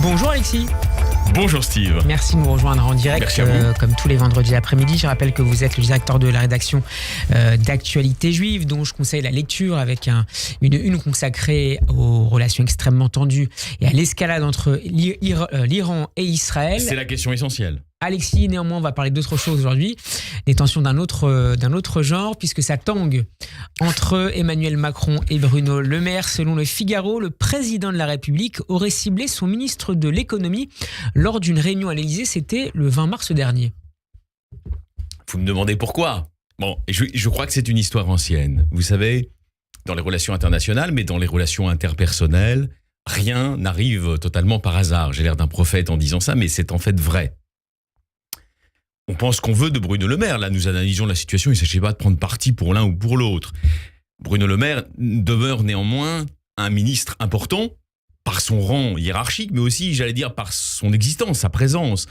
Bonjour Alexis. Bonjour Steve. Merci de nous rejoindre en direct comme tous les vendredis après-midi. Je rappelle que vous êtes le directeur de la rédaction d'Actualité Juive, dont je conseille la lecture avec une consacrée aux relations extrêmement tendues et à l'escalade entre l'Iran et Israël. C'est la question essentielle. Alexis, néanmoins, on va parler d'autre chose aujourd'hui, des tensions d'un autre genre, puisque ça tangue entre Emmanuel Macron et Bruno Le Maire. Selon le Figaro, le président de la République aurait ciblé son ministre de l'économie lors d'une réunion à l'Élysée, c'était le 20 mars dernier. Vous me demandez pourquoi ? Bon, je crois que c'est une histoire ancienne. Vous savez, dans les relations internationales, mais dans les relations interpersonnelles, rien n'arrive totalement par hasard. J'ai l'air d'un prophète en disant ça, mais c'est en fait vrai. On pense qu'on veut de Bruno Le Maire. Là, nous analysons la situation. Il ne s'agit pas de prendre parti pour l'un ou pour l'autre. Bruno Le Maire demeure néanmoins un ministre important par son rang hiérarchique, mais aussi, j'allais dire, par son existence, sa présence.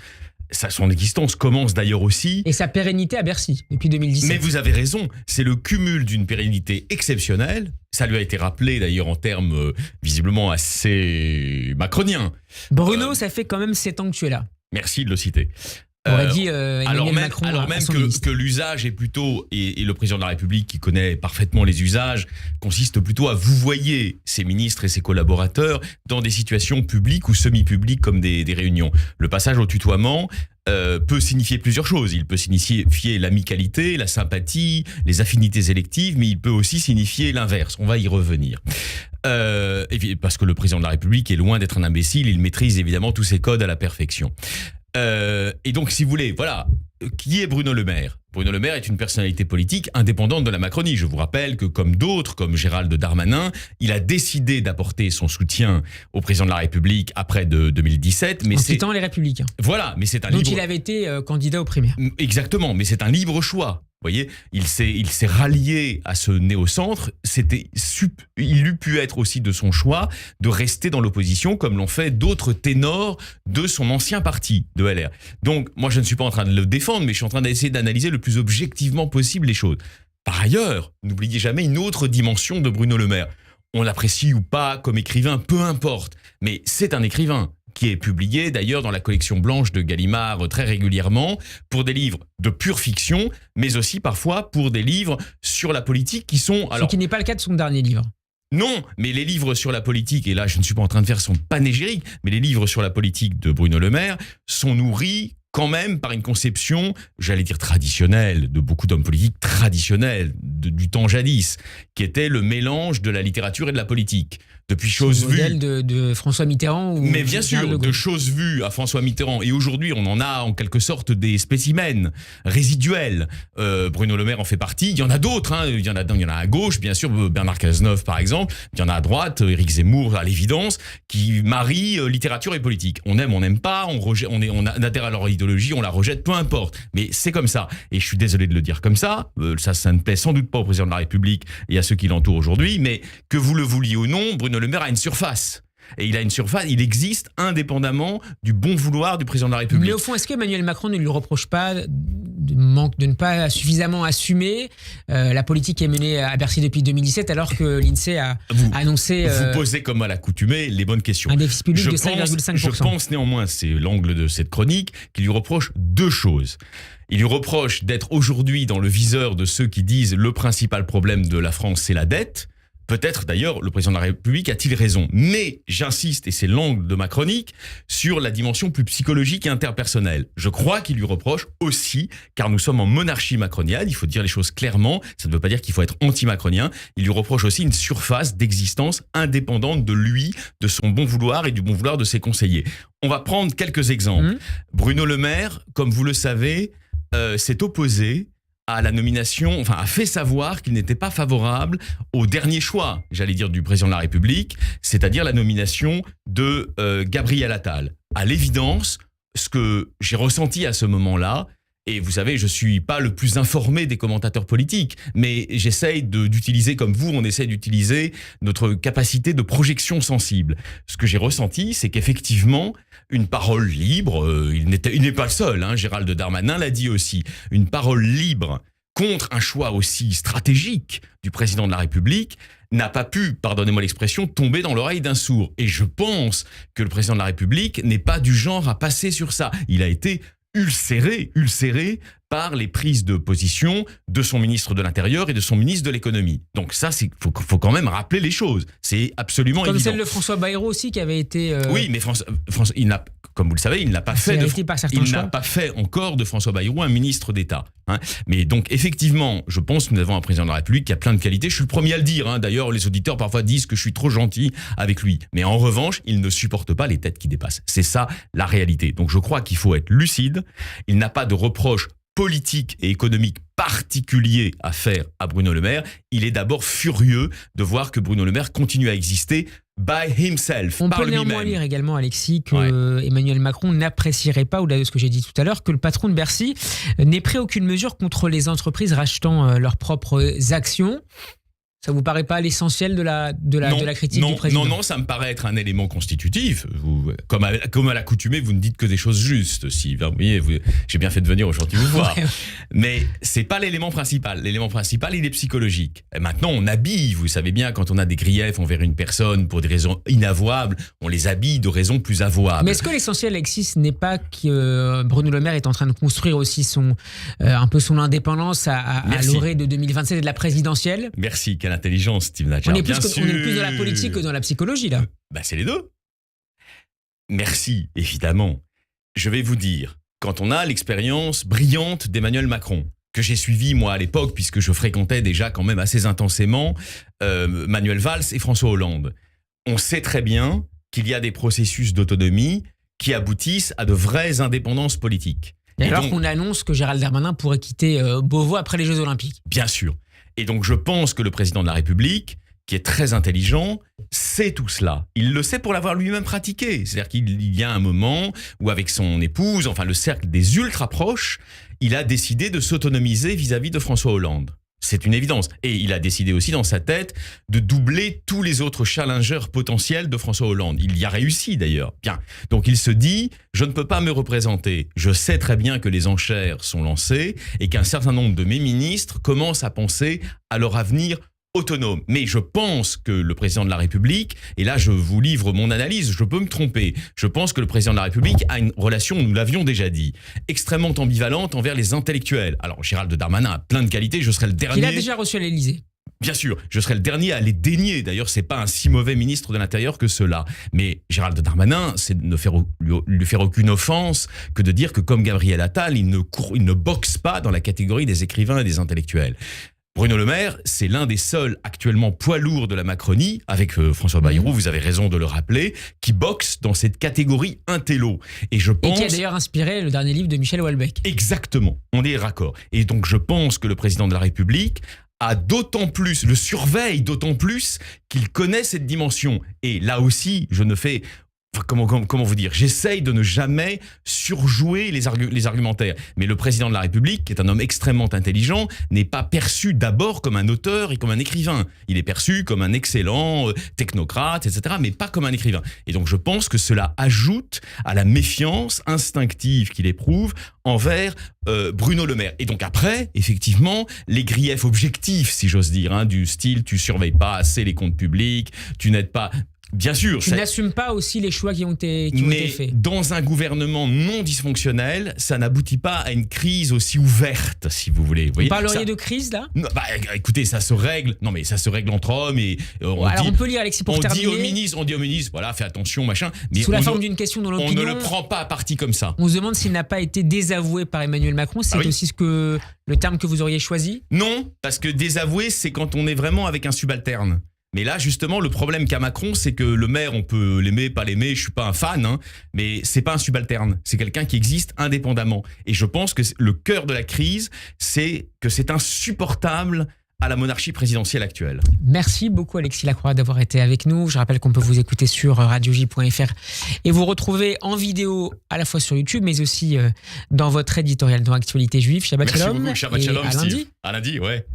Son existence commence d'ailleurs aussi... Et sa pérennité à Bercy, depuis 2017. Mais vous avez raison, c'est le cumul d'une pérennité exceptionnelle. Ça lui a été rappelé d'ailleurs en termes visiblement assez macroniens. Bruno, ça fait quand même 7 ans que tu es là. Merci de le citer. Aurait dit Emmanuel Macron alors même que l'usage est plutôt, et le président de la République qui connaît parfaitement les usages, consiste plutôt à vouvoyer ses ministres et ses collaborateurs dans des situations publiques ou semi-publiques comme des réunions. Le passage au tutoiement peut signifier plusieurs choses. Il peut signifier l'amicalité, la sympathie, les affinités électives, mais il peut aussi signifier l'inverse. On va y revenir. Parce que le président de la République est loin d'être un imbécile, il maîtrise évidemment tous ces codes à la perfection. Et donc, si vous voulez, voilà, qui est Bruno Le Maire ? Bruno Le Maire est une personnalité politique indépendante de la Macronie. Je vous rappelle que, comme d'autres, comme Gérald Darmanin, il a décidé d'apporter son soutien au président de la République après 2017. Mais en quittant les Républicains. Voilà, mais c'est un libre... Donc il avait été candidat aux primaires. Exactement, mais c'est un libre choix. Vous voyez, il s'est rallié à ce néo-centre. Il eût pu être aussi de son choix de rester dans l'opposition, comme l'ont fait d'autres ténors de son ancien parti, de LR. Donc, moi, je ne suis pas en train de le défendre, mais je suis en train d'essayer d'analyser le plus objectivement possible les choses. Par ailleurs, n'oubliez jamais une autre dimension de Bruno Le Maire. On l'apprécie ou pas comme écrivain, peu importe, mais c'est un écrivain qui est publié d'ailleurs dans la collection blanche de Gallimard très régulièrement pour des livres de pure fiction, mais aussi parfois pour des livres sur la politique qui sont... Ce qui n'est pas le cas de son dernier livre. Non, mais les livres sur la politique, et là je ne suis pas en train de faire son panégyrique, mais les livres sur la politique de Bruno Le Maire sont nourris quand même par une conception, j'allais dire traditionnelle, de beaucoup d'hommes politiques traditionnels du temps jadis, qui était le mélange de la littérature et de la politique. Depuis Chose Vue... modèle de François Mitterrand ou... Mais bien sûr, de Chose Vue à François Mitterrand. Et aujourd'hui, on en a en quelque sorte des spécimens résiduels. Bruno Le Maire en fait partie. Il y en a d'autres. Hein. Il y en a à gauche, bien sûr, Bernard Cazeneuve par exemple. Il y en a à droite, Éric Zemmour à l'évidence, qui marient littérature et politique. On aime, on n'aime pas, on adhère à leur idéologie, on la rejette, peu importe. Mais c'est comme ça. Et je suis désolé de le dire comme ça. Ça ne plaît sans doute pas au président de la République et à ceux qui l'entourent aujourd'hui. Mais que vous le vouliez ou non, Bruno Le Maire a une surface. Et il a une surface, il existe indépendamment du bon vouloir du président de la République. Mais au fond, est-ce qu'Emmanuel Macron ne lui reproche pas de ne pas suffisamment assumer la politique qui est menée à Bercy depuis 2017 alors que l'INSEE a annoncé... Vous posez comme à l'accoutumée les bonnes questions. Un déficit public de 5,5%. Je pense néanmoins, c'est l'angle de cette chronique, qu'il lui reproche deux choses. Il lui reproche d'être aujourd'hui dans le viseur de ceux qui disent le principal problème de la France, c'est la dette. Peut-être d'ailleurs le président de la République a-t-il raison. Mais j'insiste, et c'est l'angle de ma chronique, sur la dimension plus psychologique et interpersonnelle. Je crois qu'il lui reproche aussi, car nous sommes en monarchie macronienne, il faut dire les choses clairement, ça ne veut pas dire qu'il faut être anti-macronien, il lui reproche aussi une surface d'existence indépendante de lui, de son bon vouloir et du bon vouloir de ses conseillers. On va prendre quelques exemples. Bruno Le Maire, comme vous le savez, s'est opposé à la nomination, enfin a fait savoir qu'il n'était pas favorable au dernier choix, j'allais dire, du président de la République, c'est-à-dire la nomination de Gabriel Attal. À l'évidence, ce que j'ai ressenti à ce moment-là, et vous savez, je suis pas le plus informé des commentateurs politiques, mais j'essaye d'utiliser, comme vous, on essaie d'utiliser notre capacité de projection sensible. Ce que j'ai ressenti, c'est qu'effectivement, une parole libre, il n'est pas le seul, hein, Gérald Darmanin l'a dit aussi, une parole libre contre un choix aussi stratégique du président de la République n'a pas pu, pardonnez-moi l'expression, tomber dans l'oreille d'un sourd. Et je pense que le président de la République n'est pas du genre à passer sur ça. Il a été ulcéré par les prises de position de son ministre de l'Intérieur et de son ministre de l'Économie. Donc ça, faut quand même rappeler les choses. C'est absolument évident. Comme celle de François Bayrou aussi qui avait été... Oui, mais François, comme vous le savez, il n'a pas fait encore de François Bayrou un ministre d'État. Hein. Mais donc effectivement, je pense que nous avons un président de la République qui a plein de qualités. Je suis le premier à le dire. Hein. D'ailleurs, les auditeurs parfois disent que je suis trop gentil avec lui. Mais en revanche, il ne supporte pas les têtes qui dépassent. C'est ça la réalité. Donc je crois qu'il faut être lucide. Il n'a pas de reproche politique et économique particulier à faire à Bruno Le Maire. Il est d'abord furieux de voir que Bruno Le Maire continue à exister by himself, On par peut lui-même. néanmoins lire également, Alexis, que Emmanuel Macron n'apprécierait pas, au-delà de ce que j'ai dit tout à l'heure, que le patron de Bercy n'ait pris aucune mesure contre les entreprises rachetant leurs propres actions. Ça vous paraît pas l'essentiel de la critique du président? Non, ça me paraît être un élément constitutif. Comme à l'accoutumée, vous ne dites que des choses justes. Si, vous voyez, j'ai bien fait de venir aujourd'hui vous voir. Mais c'est pas l'élément principal. L'élément principal, il est psychologique. Et maintenant, on habille. Vous savez bien, quand on a des griefs envers une personne pour des raisons inavouables, on les habille de raisons plus avouables. Mais est-ce que l'essentiel, Alexis, n'est pas que Bruno Le Maire est en train de construire aussi un peu son indépendance à l'orée de 2027 et de la présidentielle? Merci, quelle intelligence, Steve Natcher. On est plus dans la politique que dans la psychologie, là. C'est les deux. Merci, évidemment. Je vais vous dire, quand on a l'expérience brillante d'Emmanuel Macron, que j'ai suivi moi à l'époque, puisque je fréquentais déjà quand même assez intensément Manuel Valls et François Hollande, on sait très bien qu'il y a des processus d'autonomie qui aboutissent à de vraies indépendances politiques. Et alors qu'on annonce que Gérald Darmanin pourrait quitter Beauvau après les Jeux Olympiques. Bien sûr. Et donc je pense que le président de la République, qui est très intelligent, sait tout cela. Il le sait pour l'avoir lui-même pratiqué. C'est-à-dire qu'il y a un moment où avec son épouse, enfin le cercle des ultra proches, il a décidé de s'autonomiser vis-à-vis de François Hollande. C'est une évidence. Et il a décidé aussi dans sa tête de doubler tous les autres challengers potentiels de François Hollande. Il y a réussi d'ailleurs. Bien. Donc il se dit, je ne peux pas me représenter. Je sais très bien que les enchères sont lancées et qu'un certain nombre de mes ministres commencent à penser à leur avenir autonome. Mais je pense que le président de la République, et là je vous livre mon analyse, je peux me tromper, je pense que le président de la République a une relation, nous l'avions déjà dit, extrêmement ambivalente envers les intellectuels. Alors Gérald Darmanin a plein de qualités, je serai le dernier... Il a déjà reçu à l'Élysée. Bien sûr, je serai le dernier à les dénier. D'ailleurs, c'est pas un si mauvais ministre de l'Intérieur que cela. Mais Gérald Darmanin, c'est de ne lui faire aucune offense que de dire que comme Gabriel Attal, il ne boxe pas dans la catégorie des écrivains et des intellectuels. Bruno Le Maire, c'est l'un des seuls actuellement poids lourds de la Macronie, avec François Bayrou, vous avez raison de le rappeler, qui boxe dans cette catégorie intello. Et qui a d'ailleurs inspiré le dernier livre de Michel Houellebecq. Exactement, on est raccord. Et donc je pense que le président de la République le surveille d'autant plus qu'il connaît cette dimension. Et là aussi, je ne fais... Comment vous dire, j'essaye de ne jamais surjouer les argumentaires. Mais le président de la République, qui est un homme extrêmement intelligent, n'est pas perçu d'abord comme un auteur et comme un écrivain. Il est perçu comme un excellent technocrate, etc., mais pas comme un écrivain. Et donc je pense que cela ajoute à la méfiance instinctive qu'il éprouve envers Bruno Le Maire. Et donc après, effectivement, les griefs objectifs, si j'ose dire, du style, tu surveilles pas assez les comptes publics, tu n'aides pas... Bien sûr. Tu n'assumes pas aussi les choix qui ont été faits. Mais dans un gouvernement non dysfonctionnel, ça n'aboutit pas à une crise aussi ouverte, si vous voulez. Vous parleriez de crise, là? Non, écoutez, ça se règle. Non, mais ça se règle entre hommes. Et on peut lire, Alexis, pour terminer. On dit au ministre, voilà, fais attention, machin. Mais sous la forme d'une question dans l'opinion. On ne le prend pas à partie comme ça. On se demande s'il n'a pas été désavoué par Emmanuel Macron. C'est aussi le terme que vous auriez choisi? Non, parce que désavoué, c'est quand on est vraiment avec un subalterne. Mais là, justement, le problème qu'a Macron, c'est que le maire, on peut l'aimer, pas l'aimer, je suis pas un fan, mais c'est pas un subalterne. C'est quelqu'un qui existe indépendamment. Et je pense que le cœur de la crise, c'est que c'est insupportable à la monarchie présidentielle actuelle. Merci beaucoup Alexis Lacroix d'avoir été avec nous. Je rappelle qu'on peut vous écouter sur radioj.fr et vous retrouver en vidéo à la fois sur YouTube, mais aussi dans votre éditorial dans Actualité Juive. Shabbat Shalom. Merci beaucoup, Shabbat Shalom, à lundi. À lundi, ouais.